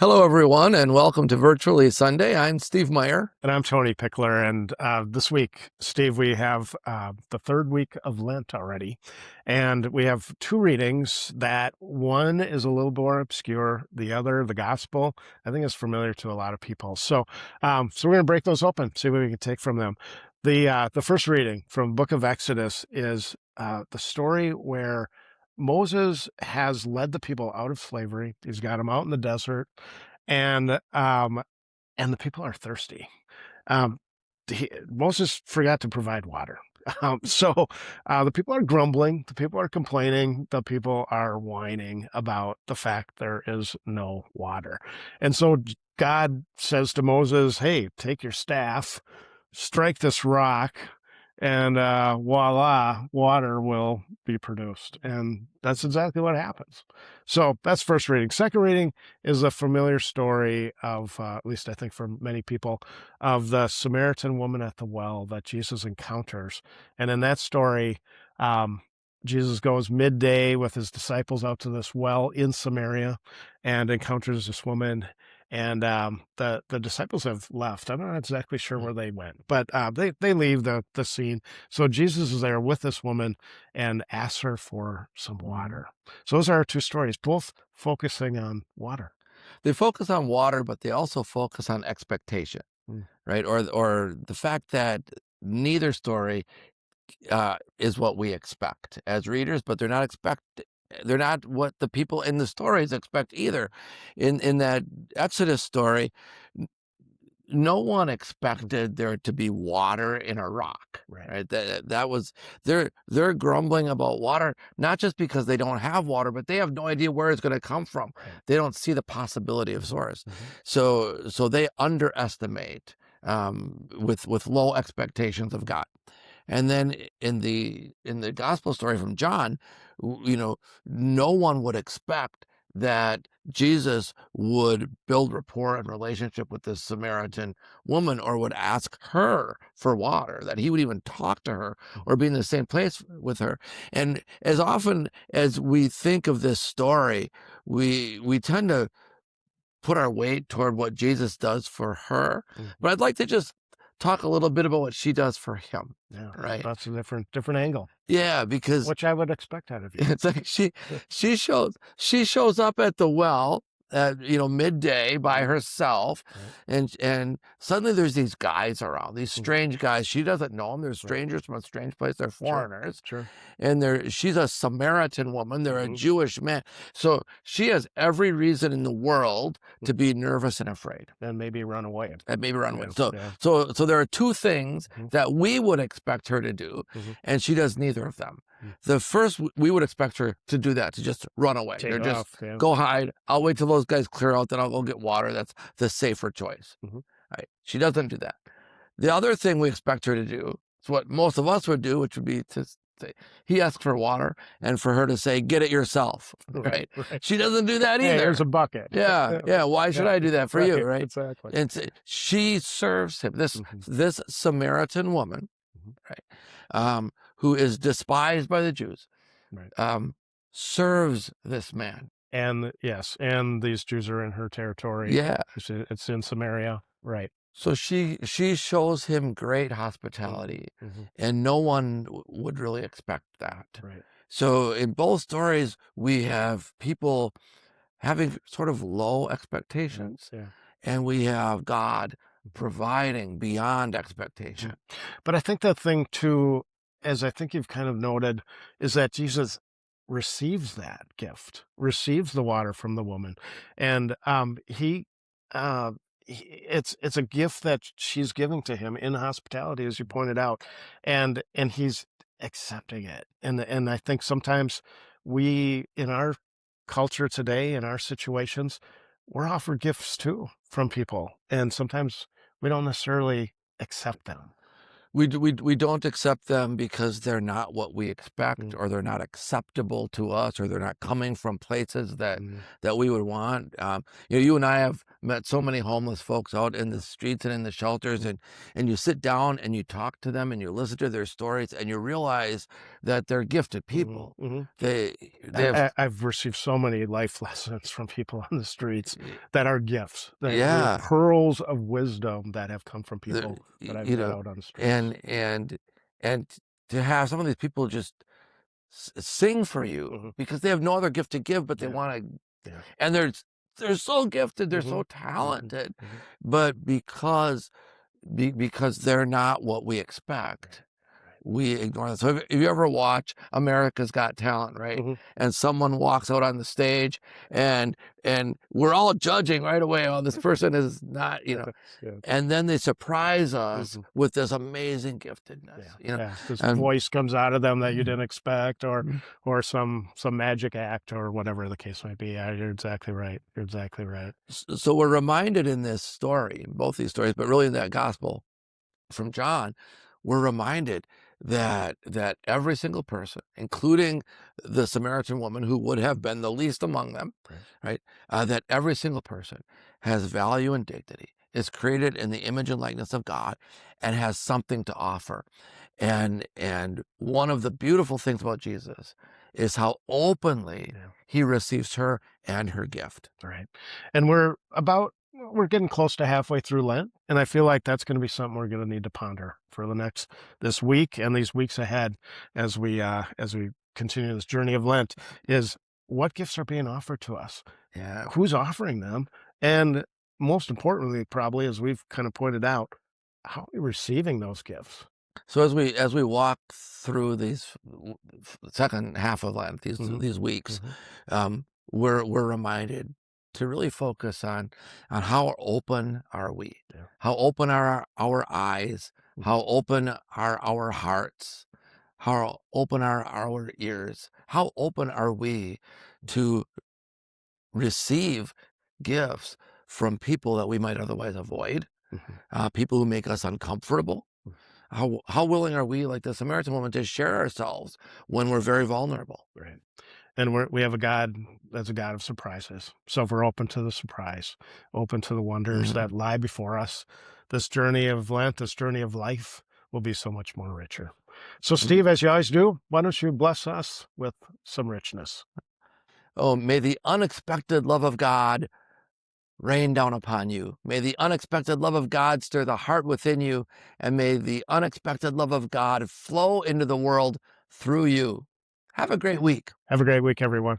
Hello, everyone, and welcome to Virtually Sunday. I'm Steve Meyer. And I'm Tony Pickler. And this week, Steve, we have the third week of Lent already. And we have two readings that one is a little more obscure. The other, the gospel, I think is familiar to a lot of people. So we're going to break those open, see what we can take from them. The first reading from the book of Exodus is the story where Moses has led the people out of slavery. He's got them out in the desert. And the people are thirsty. Moses forgot to provide water. So the people are grumbling, the people are complaining, the people are whining about the fact there is no water. And so God says to Moses, hey, take your staff, strike this rock, and voila, water will be produced. And that's exactly what happens. So that's first reading. Second reading is a familiar story of, at least I think for many people, of the Samaritan woman at the well that Jesus encounters. And in that story, Jesus goes midday with his disciples out to this well in Samaria and encounters this woman. And the disciples have left. I'm not exactly sure where they went, but they leave the scene. So Jesus is there with this woman and asks her for some water. So those are our two stories, both focusing on water. They focus on water, but they also focus on expectation, right? Or the fact that neither story is what we expect as readers, but they're not what the people in the stories expect either. In that Exodus story, no one expected there to be water in a rock, right? That was they're grumbling about water, not just because they don't have water, but they have no idea where it's going to come from. Right. They don't see the possibility of source. So they underestimate with low expectations of God. And then in the gospel story from John, no one would expect that Jesus would build rapport and relationship with this Samaritan woman, or would ask her for water, that he would even talk to her or be in the same place with her. And as often as we think of this story, we tend to put our weight toward what Jesus does for her. But I'd like to just talk a little bit about what she does for him. Yeah, right. That's a different angle. Yeah, because which I would expect out of you. it's like she shows up at the well at midday by herself, and suddenly there's these guys around, these strange guys. She doesn't know them. They're strangers from a strange place. They're foreigners. Sure. And she's a Samaritan woman. They're a Jewish man. So she has every reason in the world to be nervous and afraid. And maybe run away. So there are two things that we would expect her to do, and she does neither of them. The first, we would expect her to do that, to just run away. Go hide. I'll wait till those guys clear out, then I'll go get water. That's the safer choice. Right? She doesn't do that. The other thing we expect her to do is what most of us would do, which would be to say, he asks for water, and for her to say, get it yourself. Right? She doesn't do that either. Hey, here's a bucket. Yeah. Why should I do that for you? Right? Exactly. And she serves him. This Samaritan woman, right, who is despised by the Jews, serves this man. And yes, and these Jews are in her territory. Yeah. It's in Samaria. Right. So she shows him great hospitality, and no one would really expect that. Right. So in both stories, we have people having sort of low expectations, and we have God providing beyond expectation. But I think the thing too, as I think you've kind of noted, is that Jesus receives that gift, receives the water from the woman, and it's a gift that she's giving to him in hospitality, as you pointed out, and he's accepting it. And I think sometimes we, in our culture today, in our situations, we're offered gifts too from people, and sometimes we don't necessarily accept them. we don't accept them because they're not what we expect, Mm, or they're not acceptable to us, or they're not coming from places that mm, we would want. You and I have met so many homeless folks out in the streets and in the shelters, mm, and you sit down and you talk to them and you listen to their stories, and you realize that they're gifted mhm, people. mhm. They they have I've received so many life lessons from people on the streets that are gifts. They're yeah, pearls of wisdom that have come from the, people that I've you met know, out on the streets. and to have some of these people just sing for you Mhm. because they have no other gift to give, but they Yeah, want to, yeah. and they're so gifted, they're so Mhm, mhm, talented, mhm. but because they're not what we Right, expect, right. we ignore them. So if you ever watch America's Got Talent, right? Mhm. And someone walks out on the stage, and we're all judging right away, oh, this person is not, Yes, yes. and then they surprise us Mhm. with this amazing giftedness, Yeah, yeah. This and voice comes out of them that you didn't expect, Mhm. or some magic act, or whatever the case might be. Yeah, you're exactly right. You're exactly right. So we're reminded in this story, both these stories, but really in that gospel from John, we're reminded that every single person, including the Samaritan woman who would have been the least among them, Right. right? That every single person has value and dignity, is created in the image and likeness of God, and has something to offer. And one of the beautiful things about Jesus is how openly Yeah. he receives her and her gift. Right. And we're getting close to halfway through Lent, and I feel like that's going to be something we're going to need to ponder for this week and these weeks ahead as we continue this journey of Lent, is what gifts are being offered to us? Yeah. Who's offering them? And most importantly, probably, as we've kind of pointed out, how are we receiving those gifts? So as we walk through these second half of Lent, Mhm. these weeks, Mhm. we're reminded to really focus on how open are we, Yeah. how open are our eyes, Mhm. how open are our hearts, how open are our ears, how open are we to receive gifts from people that we might otherwise avoid, Mhm. people who make us uncomfortable. Mhm. How willing are we, like the Samaritan woman, to share ourselves when we're very vulnerable? Right. And we have a God that's a God of surprises. So if we're open to the surprise, open to the wonders Mhm, that lie before us, this journey of Lent, this journey of life will be so much more richer. So, mhm. Steve, as you always do, why don't you bless us with some richness? Oh, may the unexpected love of God rain down upon you. May the unexpected love of God stir the heart within you, and may the unexpected love of God flow into the world through you. Have a great week. Have a great week, everyone.